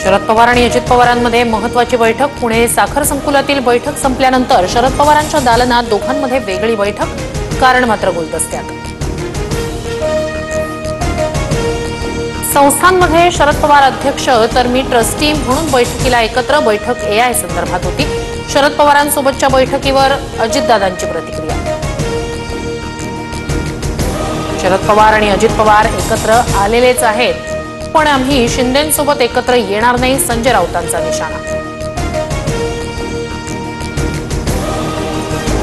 शरद पवार आणि अजित पवारांमध्ये महत्त्वाची बैठक. पुणे साखर संकुलातील बैठक संपल्यानंतर शरद पवारांच्या दालनात दोघांमध्ये वेगळी बैठक. कारण मात्र गुलदस्त्यात. संस्थांमध्ये शरद पवार अध्यक्ष तर मी ट्रस्टी म्हणून बैठकीला एकत्र. बैठक AI संदर्भात होती. शरद पवारांसोबतच्या बैठकीवर अजितदादांची प्रतिक्रिया. शरद पवार आणि अजित पवार एकत्र आलेलेच आहेत, पण आम्ही शिंदेंसोबत एकत्र येणार नाही. संजय राऊतांचा निशाणा.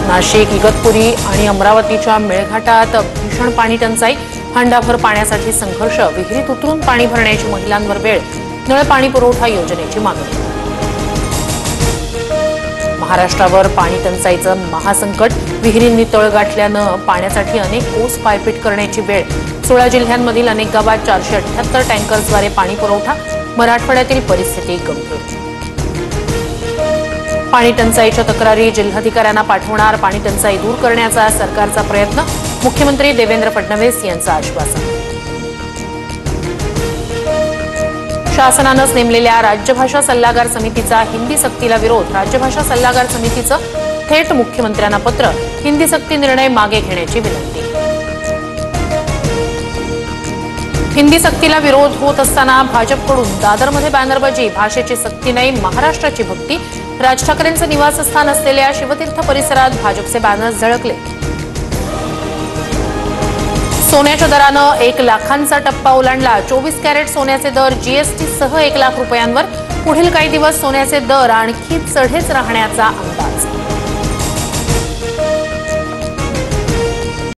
नाशिक, इगतपुरी आणि अमरावतीच्या मेळघाटात भीषण पाणी टंचाई. हांडाभर पाण्यासाठी संघर्ष. विहिरीत उतरून पाणी भरण्याची महिलांवर वेळ. नळ पाणी पुरवठा योजनेची मागणी. महाराष्ट्रावर पाणी टंचाईचं महासंकट. विहिरींनी तळ गाठल्यानं पाण्यासाठी अनेक ओस पायपीट करण्याची वेळ. 16 जिल्ह्यांमधील अनेक गावात 478 टँकर्सद्वारे पाणी पुरवठा. मराठवाड्यातील परिस्थिती गंभीर. पाणी टंचाईच्या तक्रारी जिल्हाधिकाऱ्यांना पाठवणार. पाणी टंचाई दूर करण्याचा सरकारचा प्रयत्न. मुख्यमंत्री देवेंद्र फडणवीस यांचं आश्वासन. शासनानंच नेमलेल्या राज्यभाषा सल्लागार समितीचा हिंदी सक्तीला विरोध. राज्यभाषा सल्लागार समितीचं थेट मुख्यमंत्र्यांना पत्र. हिंदी सक्ती निर्णय मागे घेण्याची विनंती. हिंदी सक्तीला विरोध होत असताना भाजपकडून दादरमध्ये बॅनरबाजी. भाषेची सक्ती नाही, महाराष्ट्राची भक्ती. राज ठाकरेंचं निवासस्थान असलेल्या शिवतीर्थ परिसरात भाजपचे बॅनर्स झळकले. सोन्याच्या दरानं 1 लाखांचा टप्पा ओलांडला. 24 कॅरेट सोन्याचे दर GST सह 1 लाख रुपयांवर. पुढील काही दिवस सोन्याचे दर आणखी चढेच राहण्याचा अंदाज.